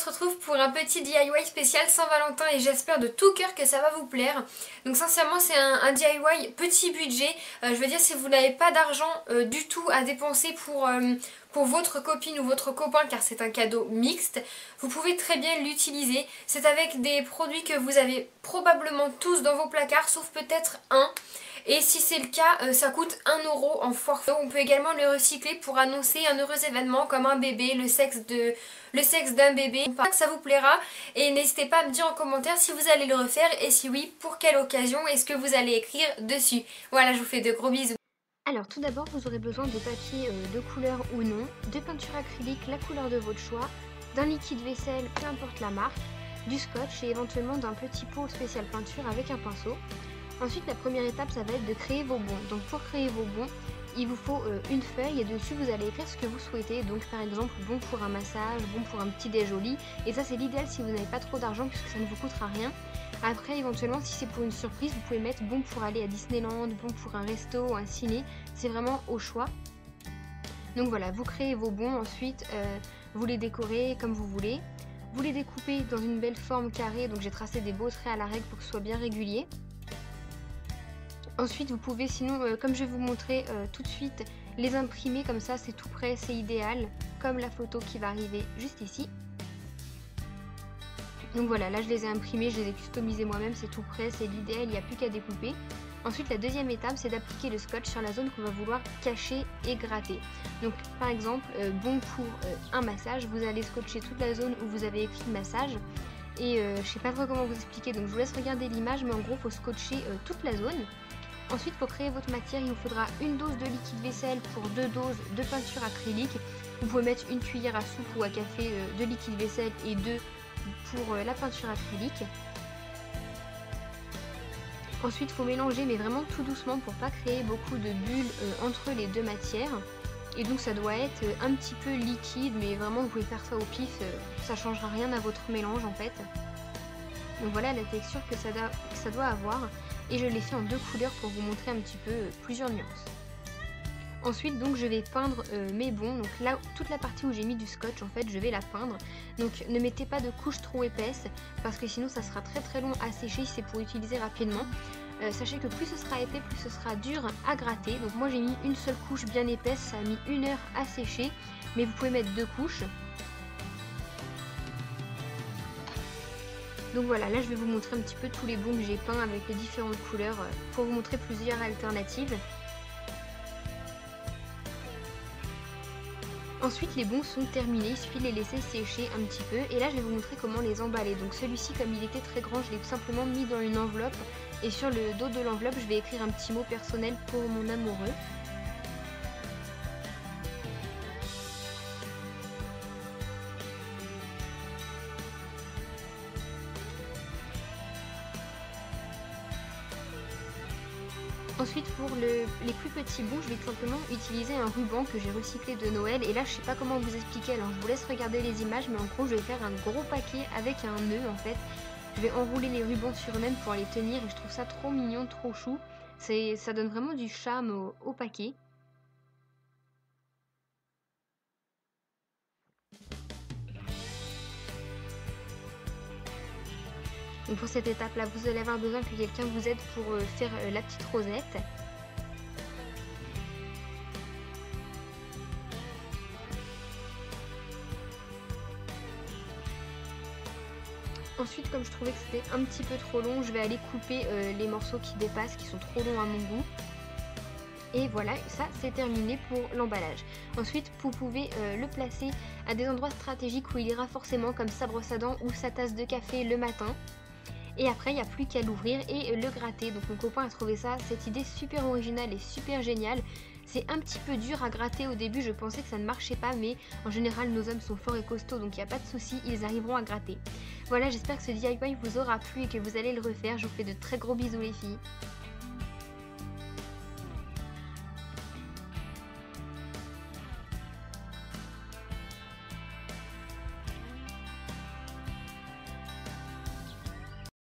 se retrouve pour un petit DIY spécial Saint-Valentin et j'espère de tout cœur que ça va vous plaire. Donc sincèrement c'est un DIY petit budget, je veux dire si vous n'avez pas d'argent du tout à dépenser pour votre copine ou votre copain car c'est un cadeau mixte, vous pouvez très bien l'utiliser. C'est avec des produits que vous avez probablement tous dans vos placards sauf peut-être un. Et si c'est le cas, ça coûte 1 € en forfait. On peut également le recycler pour annoncer un heureux événement comme un bébé, le sexe d'un bébé. J'espère que ça vous plaira et n'hésitez pas à me dire en commentaire si vous allez le refaire et si oui, pour quelle occasion et ce que vous allez écrire dessus. Voilà, je vous fais de gros bisous. Alors tout d'abord vous aurez besoin de papier de couleur ou non, de peinture acrylique, la couleur de votre choix, d'un liquide vaisselle, peu importe la marque, du scotch et éventuellement d'un petit pot spécial peinture avec un pinceau. Ensuite la première étape ça va être de créer vos bons. Donc pour créer vos bons, il vous faut une feuille et dessus vous allez écrire ce que vous souhaitez. Donc par exemple bon pour un massage, bon pour un petit déj au lit. Et ça c'est l'idéal si vous n'avez pas trop d'argent puisque ça ne vous coûtera rien. Après éventuellement si c'est pour une surprise vous pouvez mettre bon pour aller à Disneyland, bon pour un resto, un ciné. C'est vraiment au choix. Donc voilà, vous créez vos bons, ensuite vous les décorez comme vous voulez. Vous les découpez dans une belle forme carrée, donc j'ai tracé des beaux traits à la règle pour que ce soit bien régulier. Ensuite vous pouvez sinon, comme je vais vous montrer tout de suite, les imprimer comme ça c'est tout prêt, c'est idéal, comme la photo qui va arriver juste ici. Donc voilà, là je les ai imprimés, je les ai customisés moi-même, c'est tout prêt, c'est l'idéal, il n'y a plus qu'à découper. Ensuite la deuxième étape c'est d'appliquer le scotch sur la zone qu'on va vouloir cacher et gratter. Donc par exemple, bon pour un massage, vous allez scotcher toute la zone où vous avez écrit massage. Et je sais pas trop comment vous expliquer, donc je vous laisse regarder l'image, mais en gros il faut scotcher toute la zone. Ensuite pour créer votre matière il vous faudra une dose de liquide vaisselle pour 2 doses de peinture acrylique. Vous pouvez mettre une cuillère à soupe ou à café de liquide vaisselle et 2 pour la peinture acrylique. Ensuite il faut mélanger mais vraiment tout doucement pour pas créer beaucoup de bulles entre les deux matières. Et donc ça doit être un petit peu liquide mais vraiment vous pouvez faire ça au pif, ça changera rien à votre mélange en fait. Donc voilà la texture que ça doit avoir. Et je l'ai fait en 2 couleurs pour vous montrer un petit peu plusieurs nuances. Ensuite donc je vais peindre mes bons, donc là toute la partie où j'ai mis du scotch en fait je vais la peindre. Donc ne mettez pas de couche trop épaisse parce que sinon ça sera très long à sécher si c'est pour utiliser rapidement. Sachez que plus ce sera épais, plus ce sera dur à gratter. Donc moi j'ai mis une seule couche bien épaisse, ça a mis 1 heure à sécher, mais vous pouvez mettre 2 couches. Donc voilà, là je vais vous montrer un petit peu tous les bons que j'ai peints avec les différentes couleurs pour vous montrer plusieurs alternatives. Ensuite les bons sont terminés, il suffit de les laisser sécher un petit peu et là je vais vous montrer comment les emballer. Donc celui-ci comme il était très grand, je l'ai tout simplement mis dans une enveloppe et sur le dos de l'enveloppe je vais écrire un petit mot personnel pour mon amoureux. Ensuite pour les plus petits bons, je vais tout simplement utiliser un ruban que j'ai recyclé de Noël. Et là je sais pas comment vous expliquer, alors je vous laisse regarder les images. Mais en gros je vais faire un gros paquet avec un nœud en fait. Je vais enrouler les rubans sur eux-mêmes pour les tenir et je trouve ça trop mignon, trop chou. Ça donne vraiment du charme au paquet. Donc pour cette étape là vous allez avoir besoin que quelqu'un vous aide pour faire la petite rosette. Ensuite comme je trouvais que c'était un petit peu trop long, je vais aller couper les morceaux qui dépassent, qui sont trop longs à mon goût. Et voilà, ça c'est terminé pour l'emballage. Ensuite vous pouvez le placer à des endroits stratégiques où il ira forcément, comme sa brosse à dents ou sa tasse de café le matin. Et après il n'y a plus qu'à l'ouvrir et le gratter. Donc mon copain a trouvé cette idée super originale et super géniale. C'est un petit peu dur à gratter au début, je pensais que ça ne marchait pas, mais en général nos hommes sont forts et costauds donc il n'y a pas de souci, ils arriveront à gratter. Voilà, j'espère que ce DIY vous aura plu et que vous allez le refaire. Je vous fais de très gros bisous les filles.